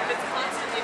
If it's constantly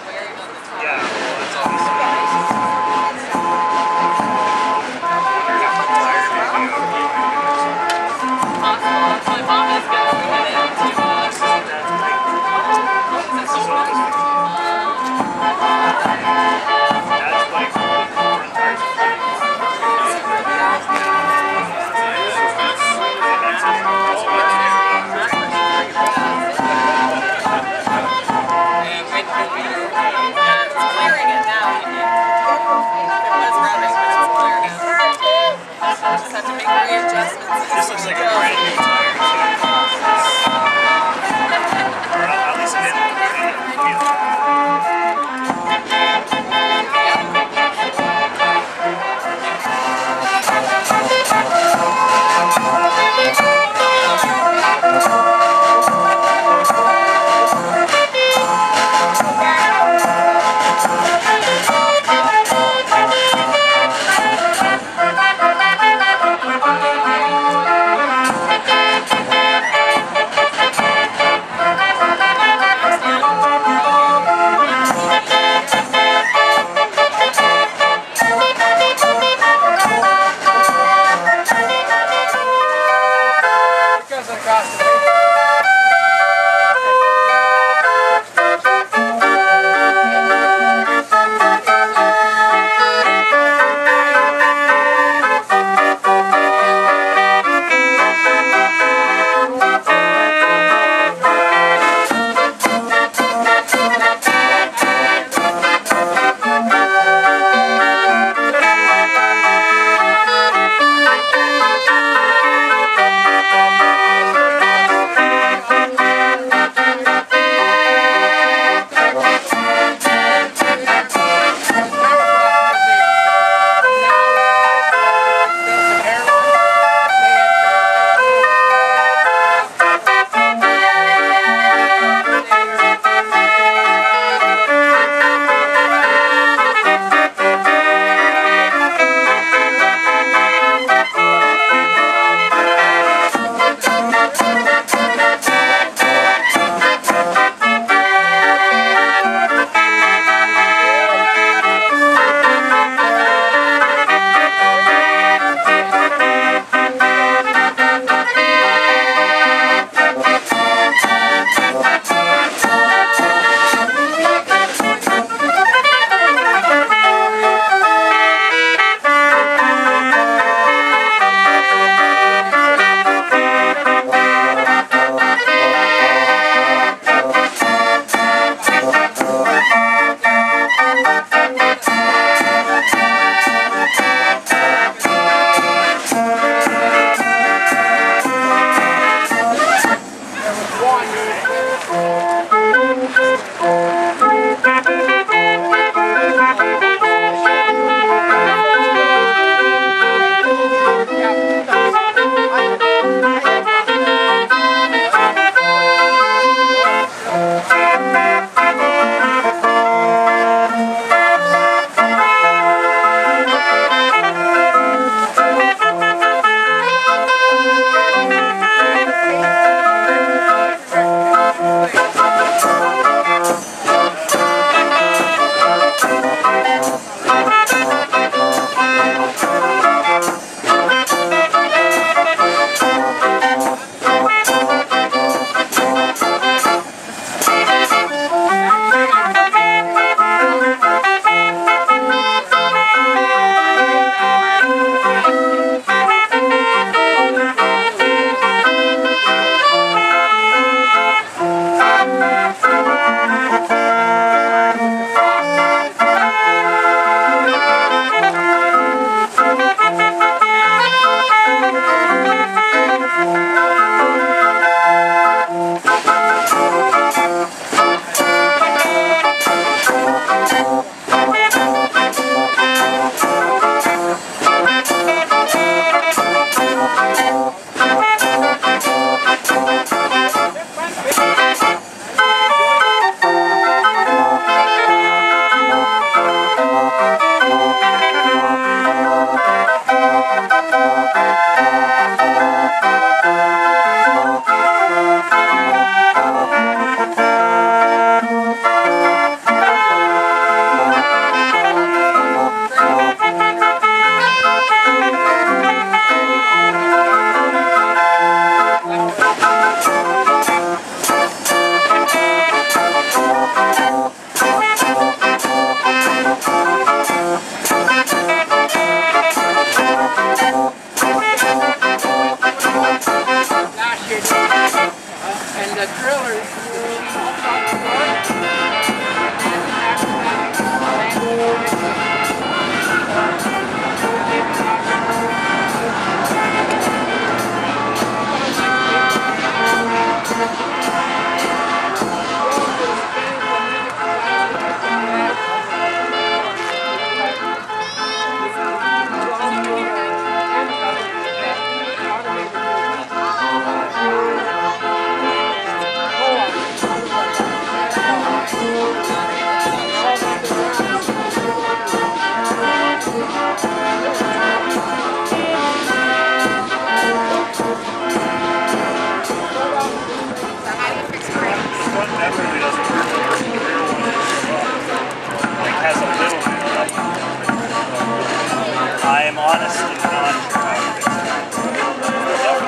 I am honestly not sure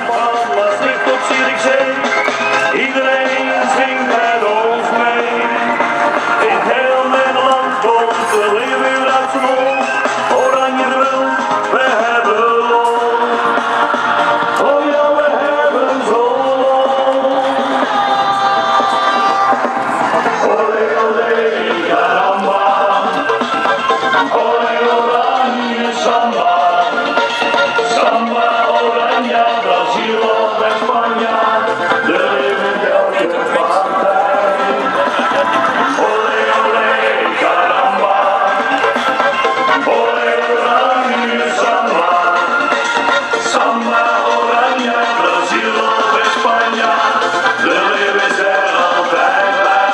how to fix it. Iedereen zingt met ons mee. In heel Nederland komt de leeuw uit zijn hol. Oranje wil, we hebben lol. Oh ja, we hebben zo lol. Olé, olé, caramba. Olé, oranje samba. Samba, oranje, Brazil en Spanje. De leeuw in elke partij. Olé, olé, caramba. Olé, oranje samba. Samba, oranje, Brazil en Spanje. De leeuw is er altijd bij.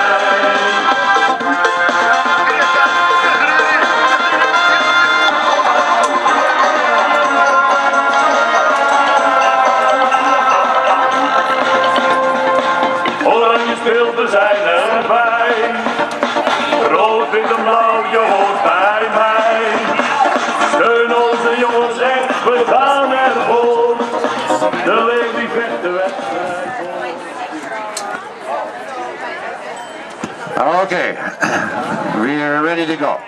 Oranje speelt, we zijn erbij. Rood, wit en blauw, je hoort bij mij. Steun onze jongens echt, we gaan ervoor. De leeuw die vecht de wedstrijd voor. Okay, we are ready to go.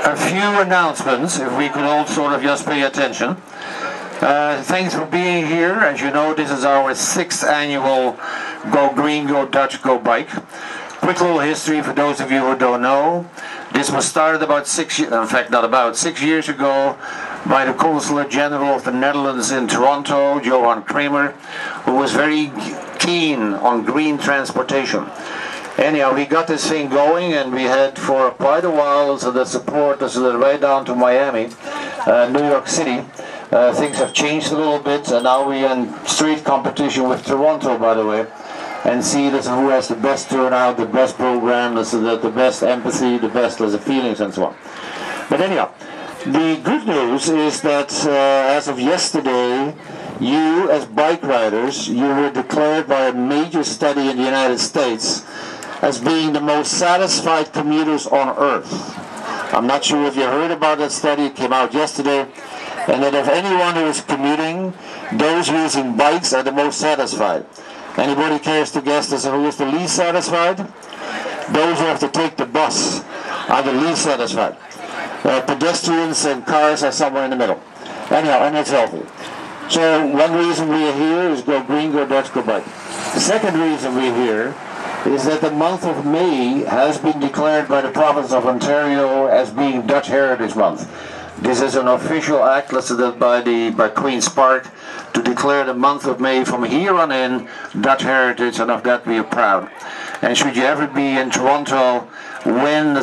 A few announcements, if we could all sort of just pay attention. Thanks for being here. As you know, this is our 6th annual Go Green, Go Dutch, Go Bike. Quick little history for those of you who don't know. This was started about 6 years, in fact not about, 6 years ago by the Consulate General of the Netherlands in Toronto, Johan Kramer, who was very keen on green transportation. Anyhow, we got this thing going, and we had for quite a while the support right down to Miami, New York City. Things have changed a little bit, and now we're in straight competition with Toronto, by the way, and see who has the best turnout, the best program, the best empathy, the best feelings, and so on. But anyhow, the good news is that as of yesterday, you as bike riders, you were declared by a major study in the United States as being the most satisfied commuters on earth. I'm not sure if you heard about that study, it came out yesterday, and that of anyone who is commuting, those using bikes are the most satisfied. Anybody cares to guess who is the least satisfied? Those who have to take the bus are the least satisfied. Pedestrians and cars are somewhere in the middle. Anyhow, and it's healthy. So one reason we are here is Go Green, Go Dutch, Go Bike. The second reason we're here is that the month of May has been declared by the province of Ontario as being Dutch Heritage Month. This is an official act listed by Queen's Park to declare the month of May from here on in Dutch Heritage, and of that we are proud. And should you ever be in Toronto when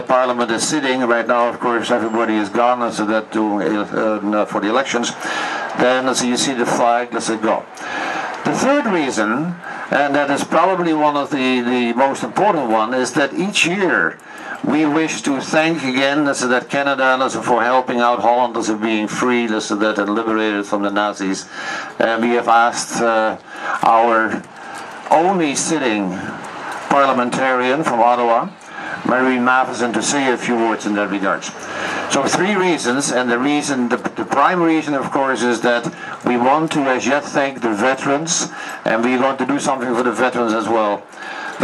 Parliament is sitting, right now of course everybody is gone for the elections, then you see the flag, let's go. The third reason, and that is probably one of the most important one, is that each year we wish to thank again Canada for helping out Holland being free and liberated from the Nazis. And we have asked our only sitting parliamentarian from Ottawa, Marie Matheson, to say a few words in that regard. So 3 reasons, and the prime reason of course is that we want to as yet thank the veterans, and we want to do something for the veterans as well.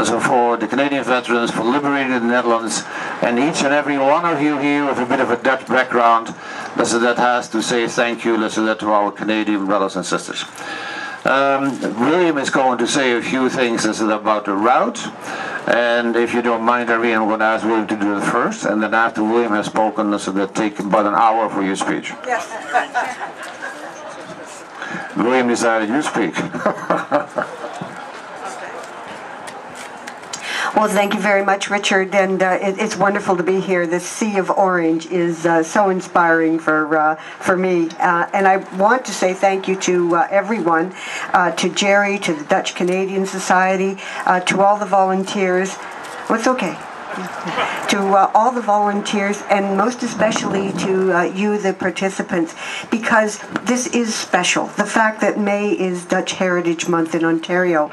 So for the Canadian veterans, for liberating the Netherlands, and each and every one of you here with a bit of a Dutch background, that has to say thank you to our Canadian brothers and sisters. William is going to say a few things about the route, and if you don't mind, Irene, I'm going to ask William to do it first, and then after William has spoken, that take about an hour for your speech. Yes. William decided you speak. Well, thank you very much, Richard, and it's wonderful to be here. This sea of orange is so inspiring for me, and I want to say thank you to everyone, to Jerry, to the Dutch Canadian Society, to all the volunteers. Oh, it's okay. to all the volunteers, and most especially to you, the participants, because this is special. The fact that May is Dutch Heritage Month in Ontario,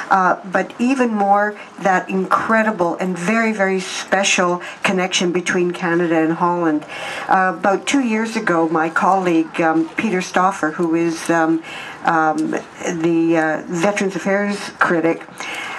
but even more that incredible and very, very special connection between Canada and Holland. About 2 years ago, my colleague Peter Stauffer, who is the Veterans Affairs critic,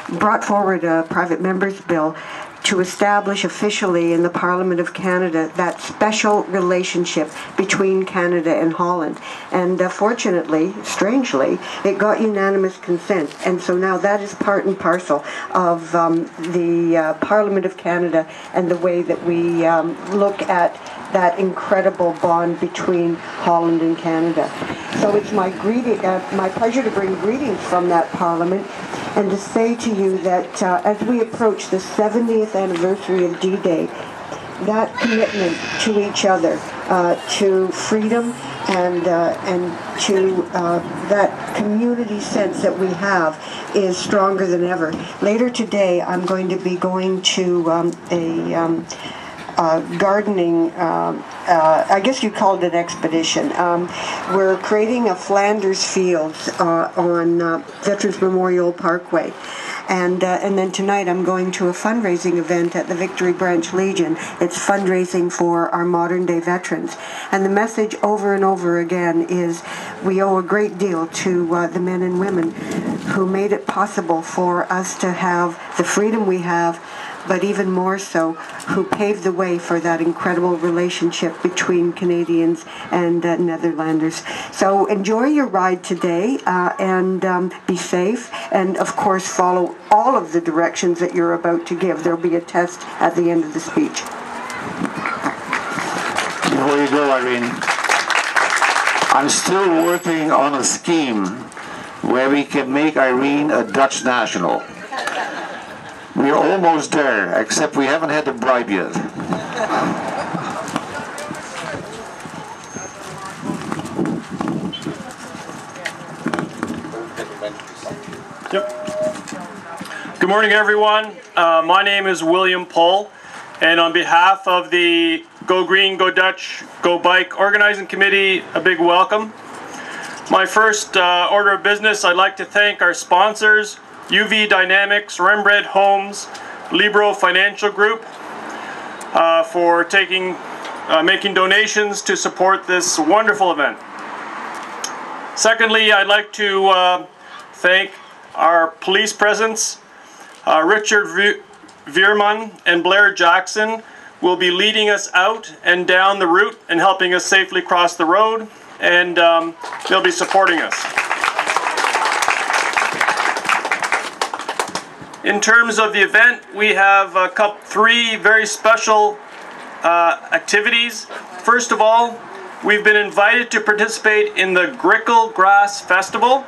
brought forward a private member's bill to establish officially in the Parliament of Canada that special relationship between Canada and Holland. And fortunately, strangely, it got unanimous consent. And so now that is part and parcel of the Parliament of Canada and the way that we look at that incredible bond between Holland and Canada. So it's my pleasure to bring greetings from that Parliament and to say to you that as we approach the 70th anniversary of D-Day, that commitment to each other, to freedom and to that community sense that we have is stronger than ever. Later today, I'm going to be going to gardening, I guess you called it an expedition. We're creating a Flanders Fields on Veterans Memorial Parkway. And then tonight I'm going to a fundraising event at the Victory Branch Legion. It's fundraising for our modern day veterans. And the message over and over again is we owe a great deal to the men and women who made it possible for us to have the freedom we have, but even more so, who paved the way for that incredible relationship between Canadians and Netherlanders. So enjoy your ride today and be safe, and of course follow all of the directions that you're about to give. There'll be a test at the end of the speech. Before you go, Irene, I'm still working on a scheme where we can make Irene a Dutch national. We're almost there, except we haven't had the bribe yet. Yep. Good morning, everyone. My name is William Pohl, and on behalf of the Go Green, Go Dutch, Go Bike Organizing Committee, a big welcome. My first order of business, I'd like to thank our sponsors, UV Dynamics, Rembrandt Homes, Libro Financial Group, for making donations to support this wonderful event. Secondly, I'd like to thank our police presence. Richard Veerman and Blair Jackson will be leading us out and down the route and helping us safely cross the road, and they'll be supporting us. In terms of the event, we have three very special activities. First of all, we've been invited to participate in the Grickle Grass Festival,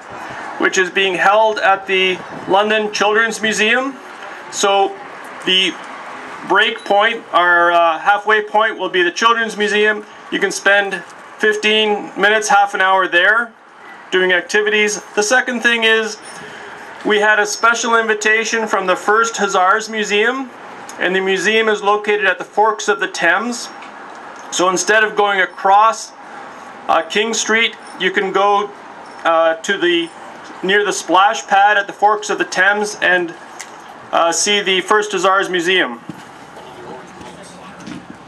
which is being held at the London Children's Museum. So the break point, our halfway point, will be the Children's Museum. You can spend 15 minutes, half an hour there doing activities. The second thing is, we had a special invitation from the 1st Hussars Museum, and the museum is located at the Forks of the Thames. So instead of going across King Street, you can go near the splash pad at the Forks of the Thames and see the 1st Hussars Museum.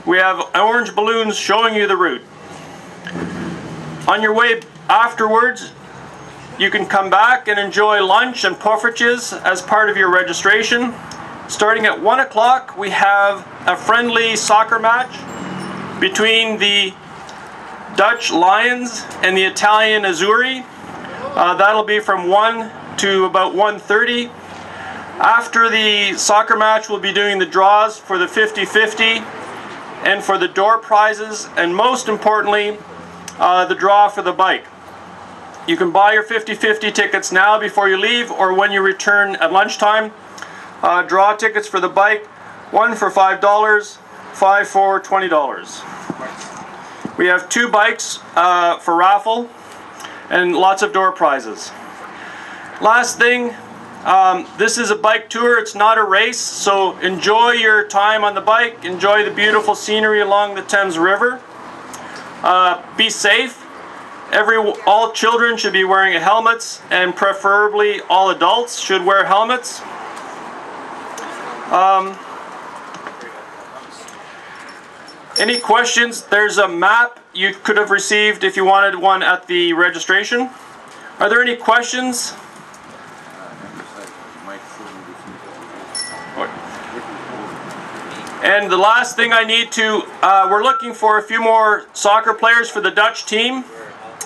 We have orange balloons showing you the route. On your way afterwards, you can come back and enjoy lunch and poffertjes as part of your registration. Starting at 1 o'clock, we have a friendly soccer match between the Dutch Lions and the Italian Azzurri. That'll be from 1 to about 1:30. After the soccer match, we'll be doing the draws for the 50-50 and for the door prizes, and most importantly, the draw for the bike. You can buy your 50-50 tickets now before you leave, or when you return at lunchtime. Draw tickets for the bike, 1 for $5, 5 for $20. We have 2 bikes for raffle, and lots of door prizes. Last thing, This is a bike tour, it's not a race, so enjoy your time on the bike, enjoy the beautiful scenery along the Thames River. Be safe. All children should be wearing helmets, and preferably all adults should wear helmets. Any questions? There's a map you could have received if you wanted one at the registration. Are there any questions? And the last thing I need to, we're looking for a few more soccer players for the Dutch team.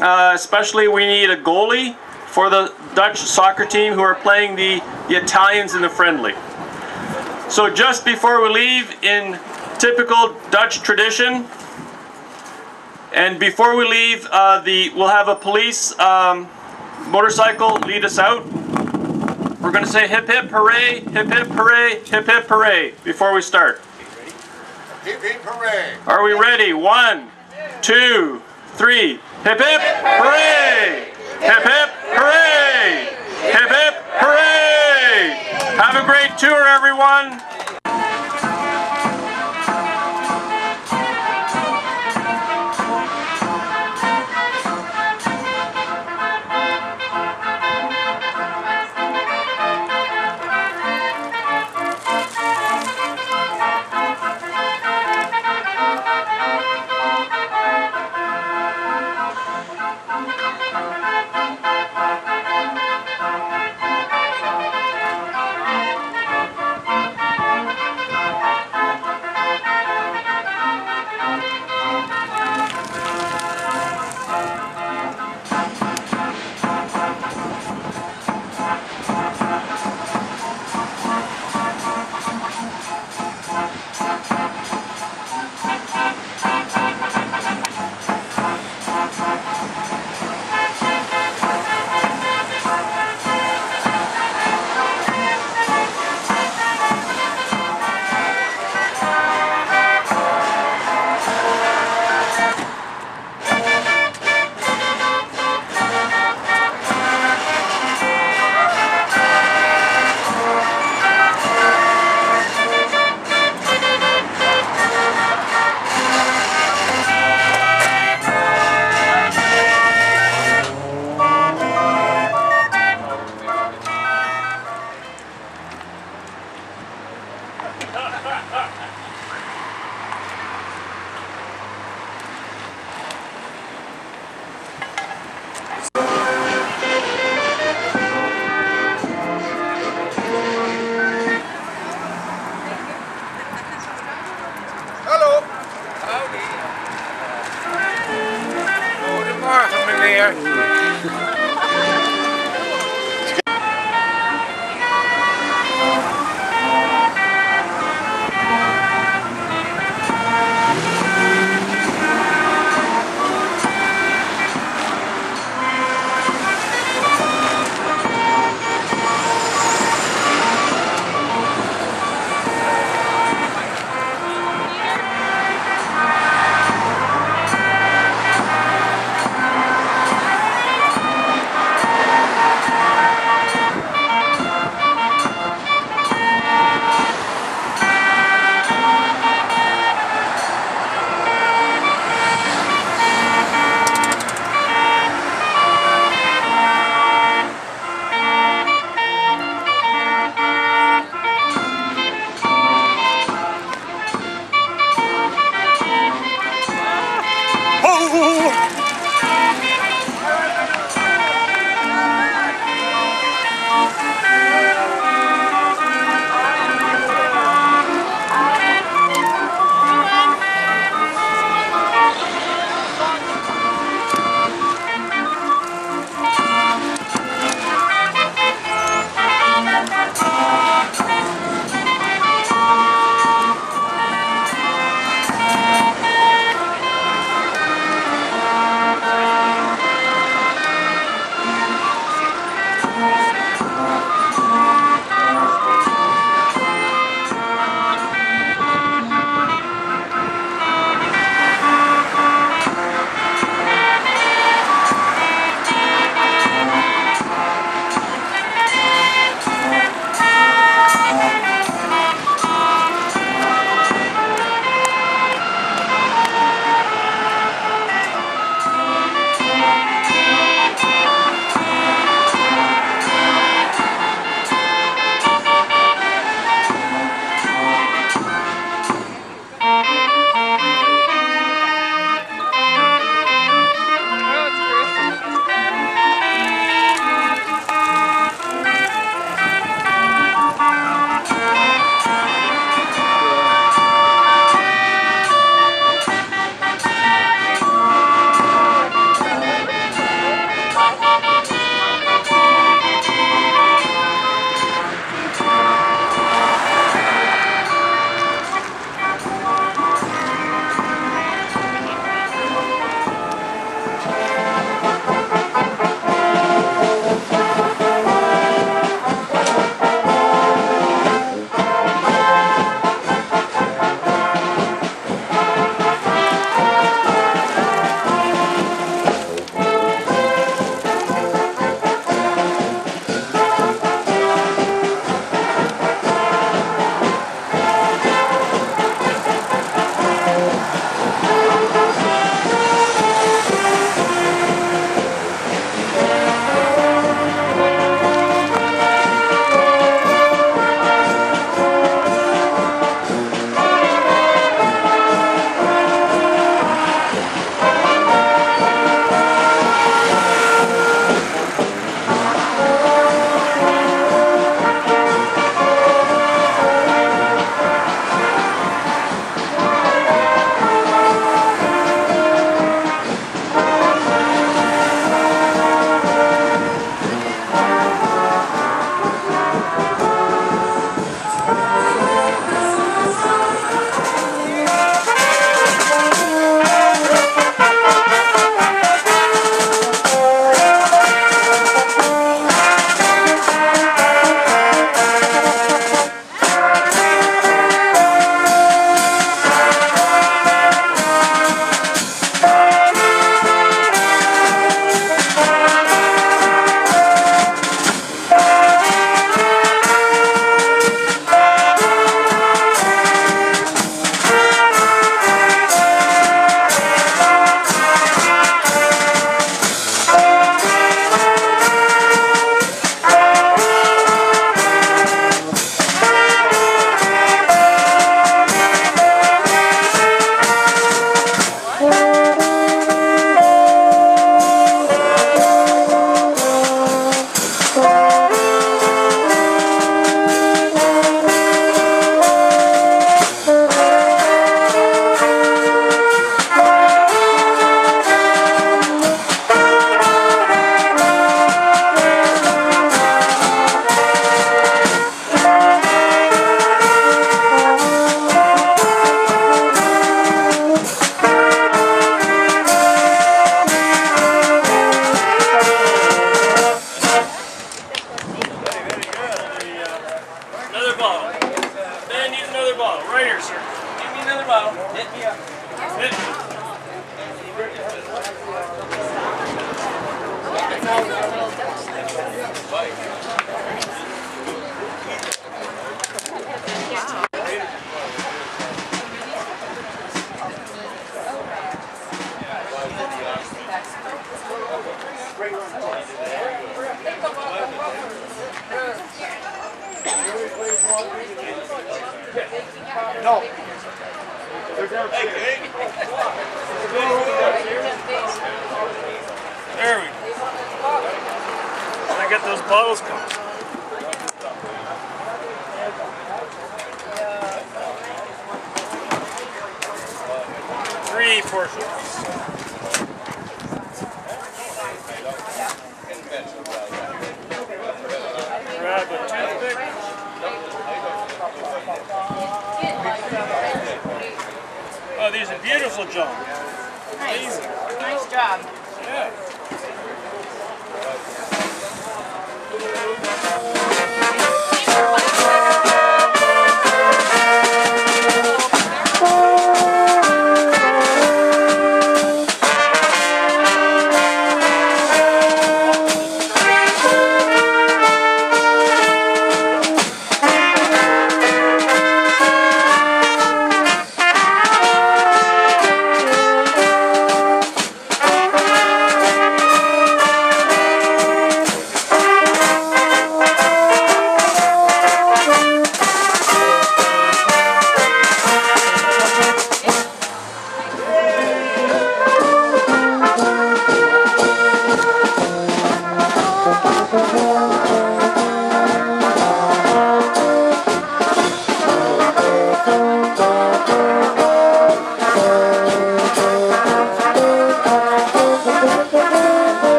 Especially we need a goalie for the Dutch soccer team who are playing the Italians in the friendly. So just before we leave, in typical Dutch tradition, and before we leave, we'll have a police motorcycle lead us out. We're going to say hip hip hooray, hip hip hooray, hip hip hooray before we start. Hip hip hooray! Are we ready? 1, 2, 3. Hip hip hooray! Hip hip hooray! Hip hip hooray! Have a great tour, everyone! Hallo! Howdy! Goedemorgen, meneer. another bottle. Right here, sir. Give me another bottle. Hit me up. Hit me. No. There we go. I get those bottles coming. Three portions. Grab a toothpick. Oh, these are beautiful, John. Nice. Nice job. Yeah.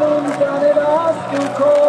Lontane das du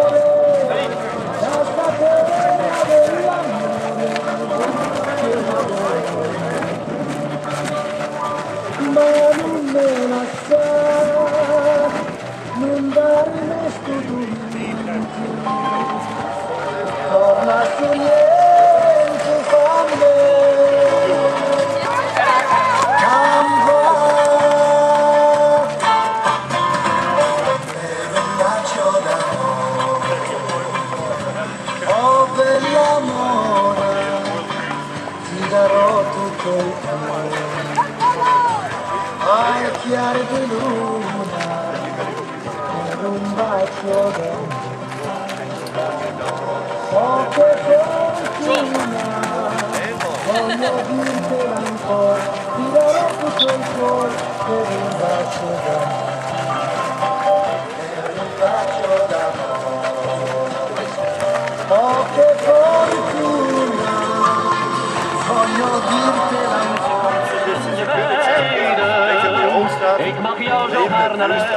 Ik mag jou zo gaarne leiden.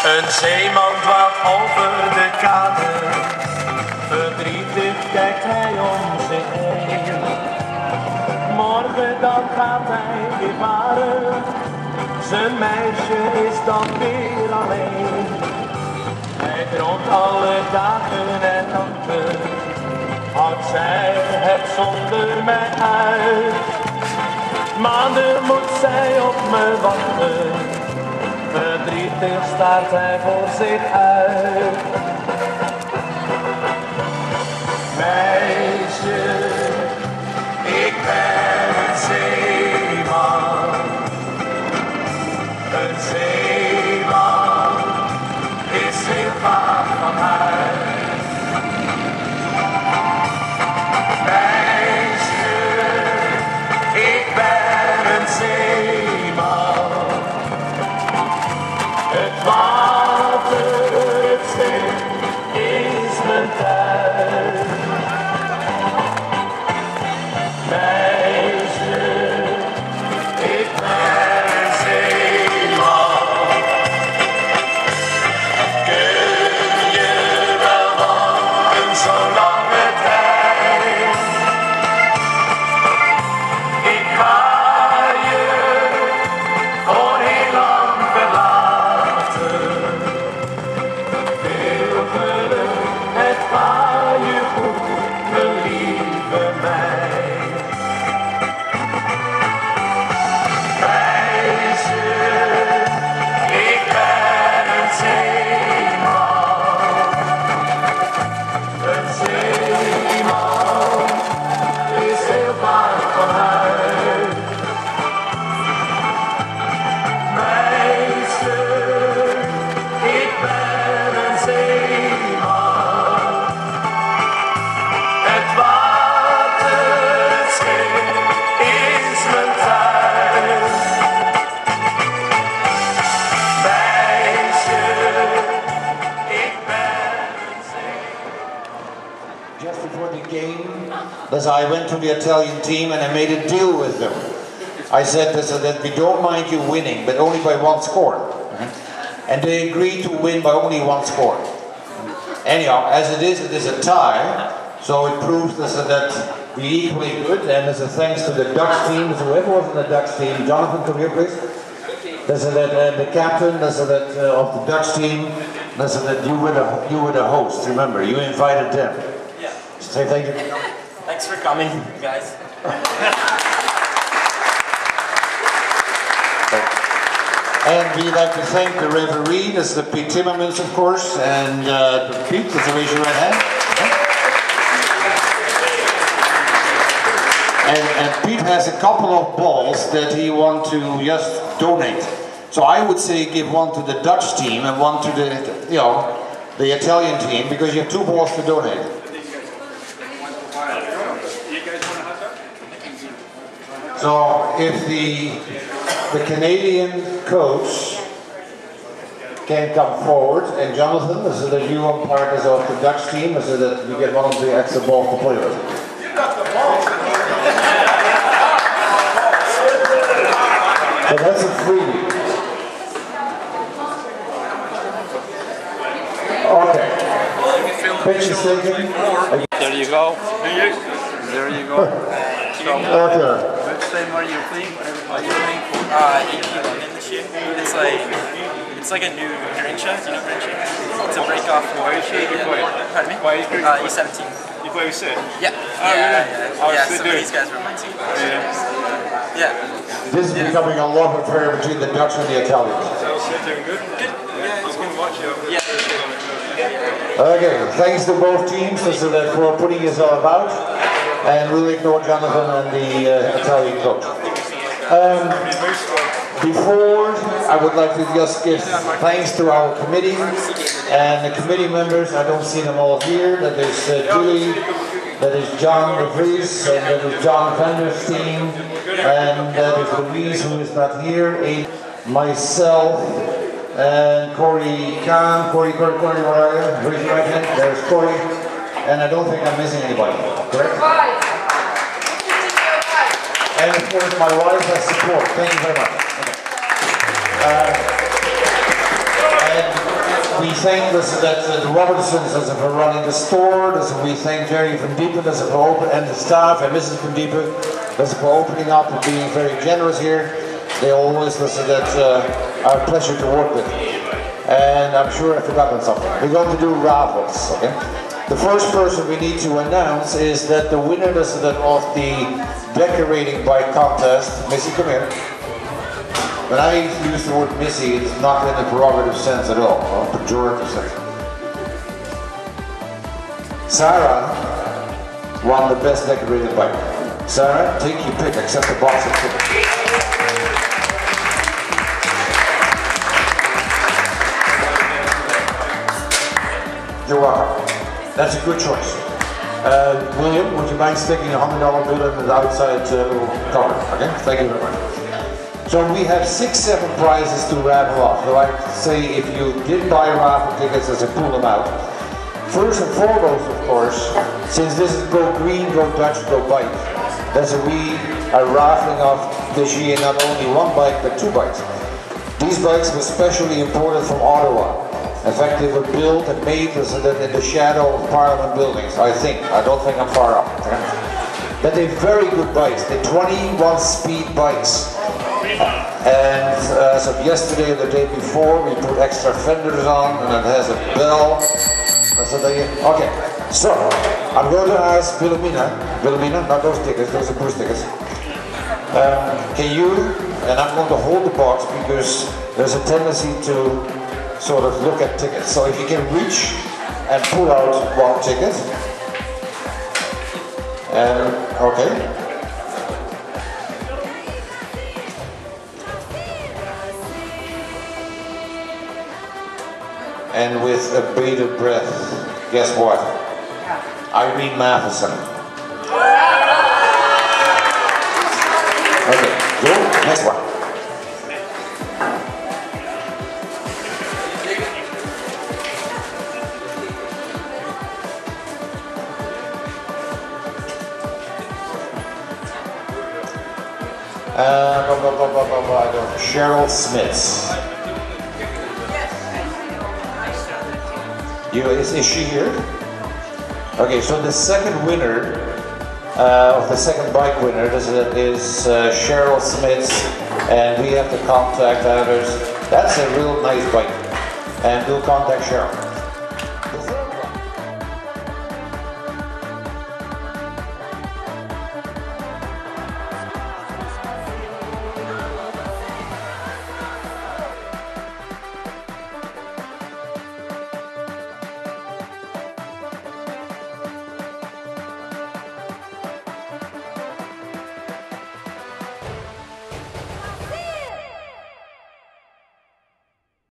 Een zeeman dwaalt over de kade, verdrietig kijkt hij om zich heen. Morgen dan gaat hij weer varen, zijn meisje is dan weer alleen. Hij droomt alle dagen en nachten, houdt zij het zonder mij uit. Maanden moet zij op me wachten, verdrietig staart hij voor zich uit. Meisje, ik ben een zeeman. Een zeeman is heel vaak van huis. Meisje, ik ben een zeeman. Het water, het schip is mijn thuis. Meisje, ik ben een zeeman. Kun je wel wachten zo lange tijd? Ik ga je voor heel lang verlaten. Veel geluk, het gaat je goed, mijn lieve meid. Meisje, ik ben een zeeman. Een zeeman is heel vaak van huis. Meisje, ik ben een zeeman. Het water, het schip is mijn thuis. Meisje, ik ben een zeeman. Just before the game, as I went to the Italian team and I made a deal with them. I said that we don't mind you winning, but only by one score. And they agreed to win by only one score. Anyhow, as it is a tie, so it proves that we're equally good, and as a thanks to the Dutch team, so whoever was in the Dutch team, Jonathan, come here please. The captain, of the Dutch team, that you were the host, remember, you invited them. Yeah. Say thank you. Thanks for coming, guys. And we'd like to thank the referee, this is the Pete Timmermans of course, and Pete, let's raise your right hand. And Pete has a couple of balls that he wants to just donate. So I would say give one to the Dutch team and one to the, you know, the Italian team, because you have 2 balls to donate. So if the Canadian coach can come forward, and Jonathan, is it that you are part of the Dutch team, is it that you get one of the extra balls to play with? You got the ball. So that's a freebie. Okay. Picture taken. There you go. There you go. Okay. Say where you're playing, what you're playing for. London this year. It's like a new Grincha, do you know Grincha? It's a break off. Why is it? Pardon me? Why is Grincha? E17. You play with Sid? Yeah. Yeah, some of these guys were on my team. Yeah. This is becoming a love affair between the Dutch and the Italians. So Sid doing good? Good. Yeah, it's been watching. Yeah. Okay, thanks to both teams for putting this all about. And we'll ignore Jonathan and the Italian coach. Before, I would like to just give thanks to our committee and the committee members. I don't see them all here. That is Julie, that is John de Vries, and that is John Vanderstein, and that is Louise, who is not here, myself, and Corey Kahn. Corey, where are you? Raise your right hand. There's Corey. And I don't think I'm missing anybody, correct? And of course my wife has support. Thank you very much. And we thank the Robertsons for running the store. We thank Jerry van Diepen and the staff, and Mrs. van Diepen for opening up and being very generous here. They always are a pleasure to work with. And I'm sure I've forgotten something. We're going to do raffles, okay? The first person we need to announce is that the winner of the decorating bike contest, Missy, come here. When I use the word Missy, it's not in the pejorative sense at all, or pejorative sense. Sarah won the best decorated bike. Sarah, take your pick, accept the box of tickets. You're welcome. That's a good choice. William, would you mind sticking a $100 bill in the outside little cover? Okay, thank you very much. So we have 6-7 prizes to raffle off. So I say if you did buy raffle tickets, as I pull them out. First and foremost, of course, since this is Go Green, Go Dutch, Go Bike, that's we are raffling off this year not only 1 bike but 2 bikes. These bikes were specially imported from Ottawa. In fact, they were built and made in the shadow of Parliament buildings, I think. I don't think I'm far off. But they're very good bikes. They're 21-speed bikes. And as of yesterday or the day before, we put extra fenders on, and it has a bell. Okay, so I'm going to ask Wilhelmina, not those tickets, those are Bruce tickets. Can you, and I'm going to hold the box because there's a tendency to sort of look at tickets. So if you can reach and pull out 1 ticket. Okay. And with a bated breath, guess what? Irene Matheson. Okay, go, next one. Cheryl Smits. Is she here? Okay, so the second winner of the second bike winner is Cheryl Smits, and we have to contact others. That's a real nice bike, and we'll contact Cheryl.